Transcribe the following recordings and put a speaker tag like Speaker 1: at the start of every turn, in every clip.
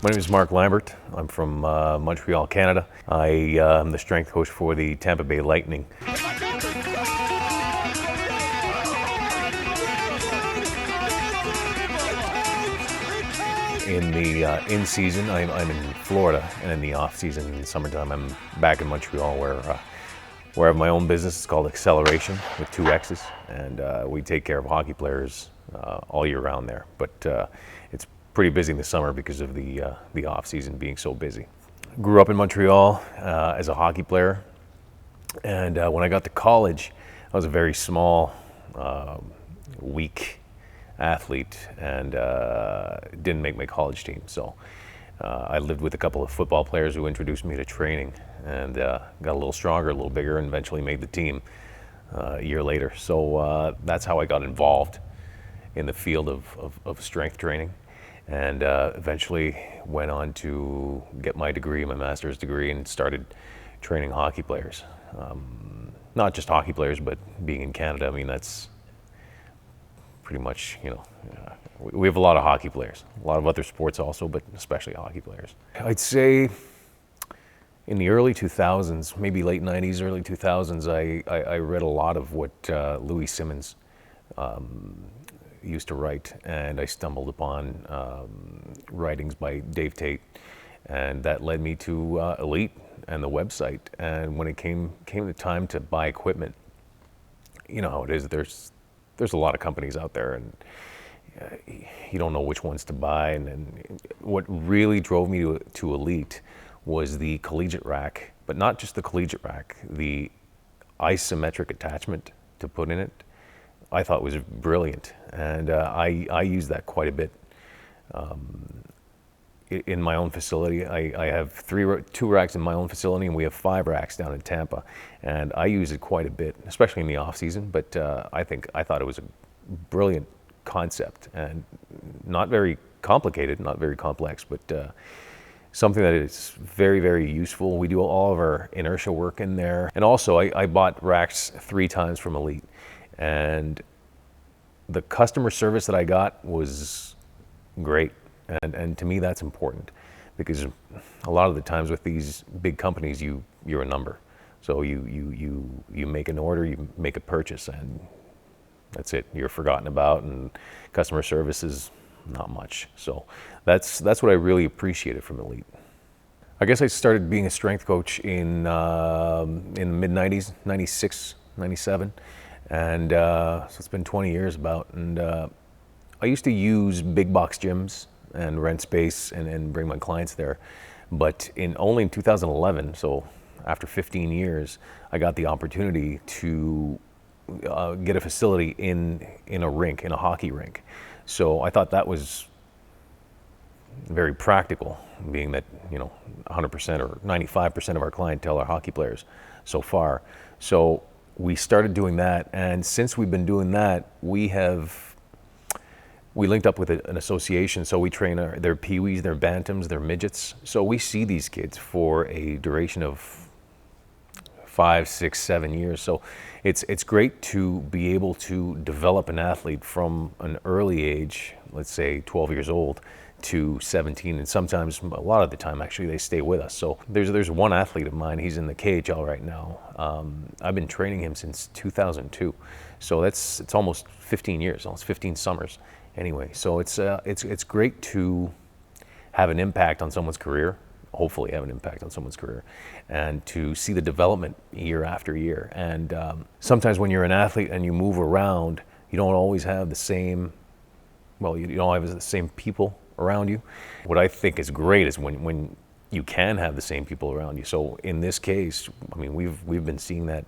Speaker 1: My name is Mark Lambert. I'm from Montreal, Canada. I am the strength coach for the Tampa Bay Lightning. In the in-season, I'm in Florida, and in the off-season, in the summertime, I'm back in Montreal where I have my own business. It's called Acceleration with 2 X's, and we take care of hockey players all year round there. But it's pretty busy in the summer because of the off-season being so busy. Grew up in Montreal as a hockey player, and when I got to college, I was a very small, weak athlete and didn't make my college team. So I lived with a couple of football players who introduced me to training, and got a little stronger, a little bigger, and eventually made the team a year later. So that's how I got involved in the field of strength training, and eventually went on to get my degree, my master's degree, and started training hockey players. Not just hockey players, but being in Canada, I mean, that's pretty much, we have a lot of hockey players, a lot of other sports also, but especially hockey players. I'd say in the early 2000s, maybe late 90s, early 2000s, I read a lot of what Louis Simmons used to write, and I stumbled upon writings by Dave Tate, and that led me to Elite and the website. And when it came the time to buy equipment, you know how it is, there's a lot of companies out there, and you don't know which ones to buy. And what really drove me to Elite was the collegiate rack, but not just the collegiate rack, the isometric attachment to put in it. I thought was brilliant, and I use that quite a bit. In my own facility, I have 2 racks in my own facility, and we have 5 racks down in Tampa, and I use it quite a bit, especially in the off season. But I thought it was a brilliant concept, and not very complicated, not very complex, but something that is very, very useful. We do all of our inertia work in there, and also I bought racks 3 times from Elite, and the customer service that I got was great. And to me, that's important, because a lot of the times with these big companies, you're a number. So you make an order, you make a purchase, and that's it. You're forgotten about, and customer service is not much. So that's what I really appreciated from Elite. I guess I started being a strength coach in the mid 90s, 96, 97, and so it's been 20 years about. And I used to use big box gyms and rent space and bring my clients there. But only in 2011, so after 15 years, I got the opportunity to get a facility in a rink, in a hockey rink. So I thought that was very practical, being that 100% or 95% of our clientele are hockey players so far. So we started doing that, and since we've been doing that, we linked up with an association, so we train their peewees, their bantams, their midgets. So we see these kids for a duration of 5, 6, 7 years. So it's great to be able to develop an athlete from an early age, let's say 12 years old, to 17, and sometimes, a lot of the time, actually, they stay with us. So there's one athlete of mine, he's in the KHL right now. I've been training him since 2002. So it's almost 15 years, almost 15 summers. Anyway, so it's great to have an impact on someone's career, hopefully have an impact on someone's career, and to see the development year after year. And sometimes when you're an athlete and you move around, you don't always have the same, you don't have the same people around you. What I think is great is when you can have the same people around you. So in this case, I mean, we've been seeing that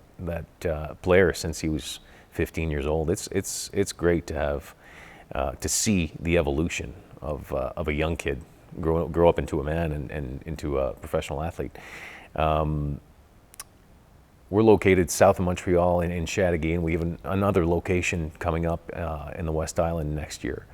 Speaker 1: player since he was 15 years old. It's great to have. To see the evolution of a young kid grow up into a man and into a professional athlete. We're located south of Montreal in Chateauguay. We have another location coming up in the West Island next year,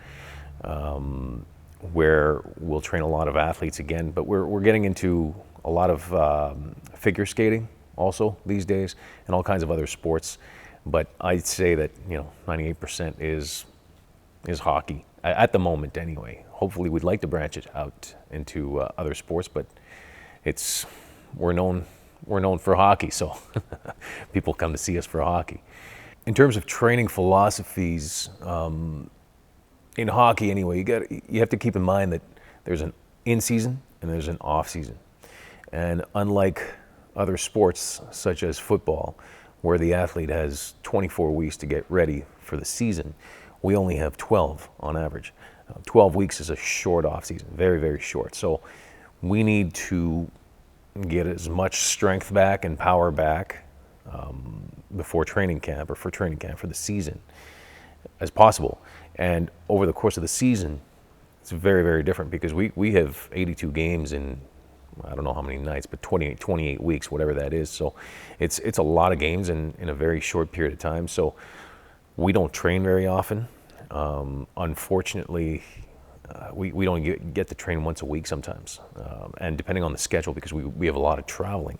Speaker 1: where we'll train a lot of athletes again. But we're getting into a lot of figure skating also these days, and all kinds of other sports. But I'd say that 98% is hockey at the moment anyway. hopefully we'd like to branch it out into other sports, but we're known for hockey, so people come to see us for hockey. In terms of training philosophies, in hockey anyway, you have to keep in mind that there's an in-season and there's an off-season. And unlike other sports such as football, where the athlete has 24 weeks to get ready for the season, we only have 12 on average. 12 weeks is a short off-season, very, very short. So we need to get as much strength back and power back before training camp or for training camp for the season as possible. And over the course of the season, it's very, very different because we have 82 games in, I don't know how many nights, but 28 weeks, whatever that is. So it's a lot of games in a very short period of time. So we don't train very often. Unfortunately, we don't get to train once a week sometimes. And depending on the schedule, because we have a lot of traveling,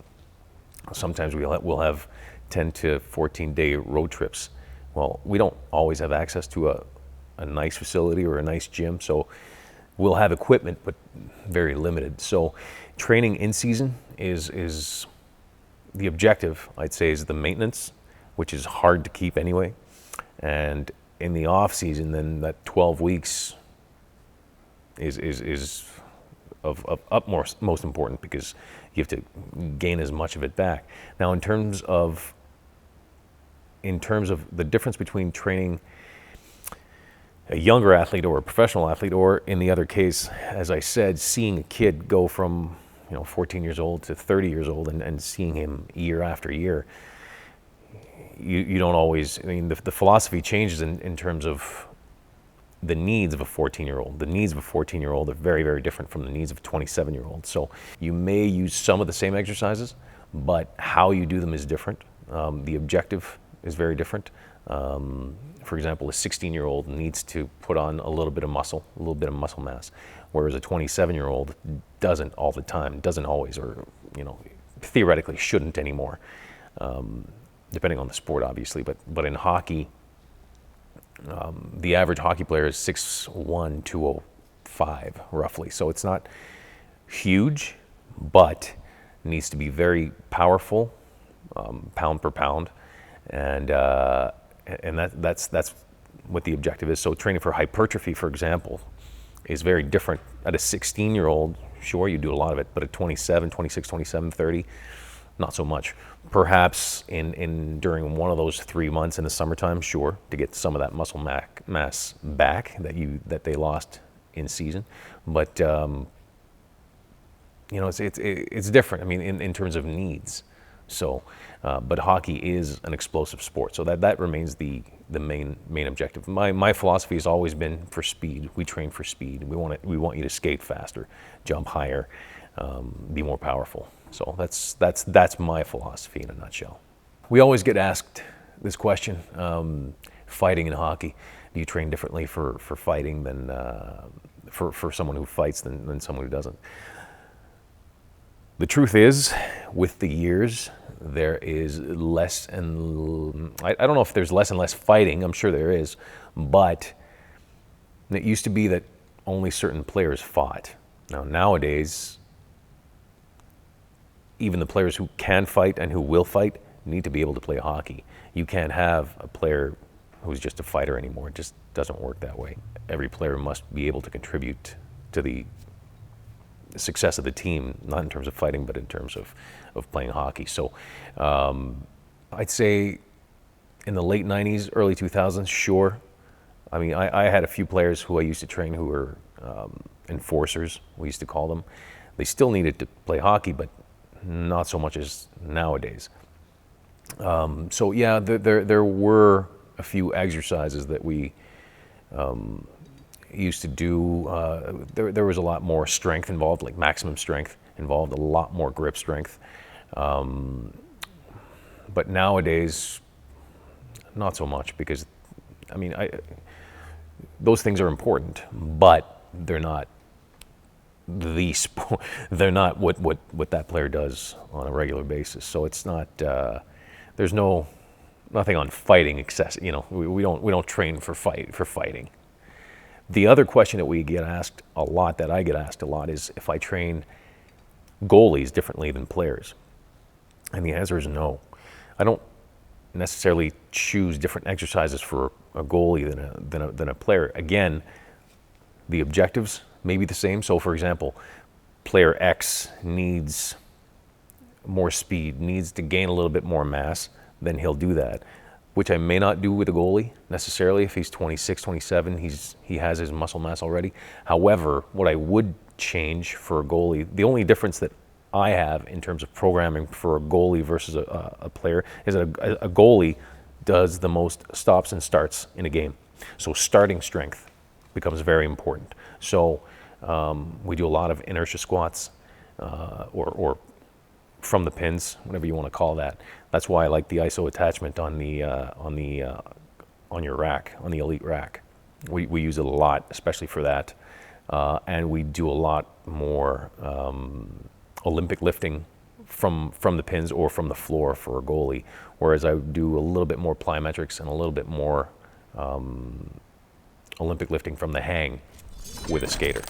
Speaker 1: sometimes we'll have 10 to 14-day road trips. Well, we don't always have access to a nice facility or a nice gym, so we'll have equipment, but very limited. So training in season is the objective, I'd say, is the maintenance, which is hard to keep anyway. And in the off season, then that 12 weeks is of utmost important because you have to gain as much of it back. Now, in terms of the difference between training a younger athlete or a professional athlete, or in the other case, as I said, seeing a kid go from 14 years old to 30 years old and seeing him year after year, you don't always, the philosophy changes in terms of the needs of a 14-year-old. The needs of a 14-year-old are very, very different from the needs of a 27-year-old. So you may use some of the same exercises, but how you do them is different. The objective is very different. For example, a 16-year-old needs to put on a little bit of muscle mass, whereas a 27-year-old doesn't all the time, doesn't always, or theoretically shouldn't anymore, depending on the sport, obviously. But in hockey, the average hockey player is 6'1", 205, roughly. So it's not huge, but needs to be very powerful, pound per pound, and that's what the objective is. So training for hypertrophy, for example, is very different. At a 16-year-old, sure, you do a lot of it, but at 27, 26, 27, 30, not so much. Perhaps during one of those 3 months in the summertime, sure, to get some of that muscle mass back that they lost in season. But it's different. I mean, in terms of needs. So, but hockey is an explosive sport, so that remains the main objective. My philosophy has always been for speed. We train for speed. We want you to skate faster, jump higher, be more powerful. So that's my philosophy in a nutshell. We always get asked this question: fighting in hockey. Do you train differently for fighting than for someone who fights than someone who doesn't? The truth is, with the years, there is less and I don't know if there's less and less fighting. I'm sure there is, but it used to be that only certain players fought. Nowadays, even the players who can fight and who will fight need to be able to play hockey. You can't have a player who's just a fighter anymore. It just doesn't work that way. Every player must be able to contribute to the success of the team, not in terms of fighting, but in terms of playing hockey. So I'd say in the late 90s, early 2000s, sure. I mean, I had a few players who I used to train who were enforcers, we used to call them. They still needed to play hockey, but not so much as nowadays. So yeah, there were a few exercises that we used to do. There was a lot more strength involved, like maximum strength involved, a lot more grip strength. But nowadays, not so much, because I mean, those things are important, but they're not the sport. They're not what that player does on a regular basis. So it's not. There's nothing on fighting excess. We don't train for fighting. The other question that we get asked a lot, that I get asked a lot, is if I train goalies differently than players. And the answer is no. I don't necessarily choose different exercises for a goalie than a player. Again, the objectives may be the same. So for example, player X needs more speed, needs to gain a little bit more mass, then he'll do that, which I may not do with a goalie necessarily. If he's 26, 27, he has his muscle mass already. However, what I would change for a goalie, the only difference that I have in terms of programming for a goalie versus a player is that a goalie does the most stops and starts in a game. So starting strength becomes very important. So we do a lot of inertia squats or from the pins, whatever you want to call that. That's why I like the ISO attachment on your rack, on the Elite rack. We use it a lot, especially for that, and we do a lot more Olympic lifting from the pins or from the floor for a goalie, whereas I do a little bit more plyometrics and a little bit more Olympic lifting from the hang with a skater.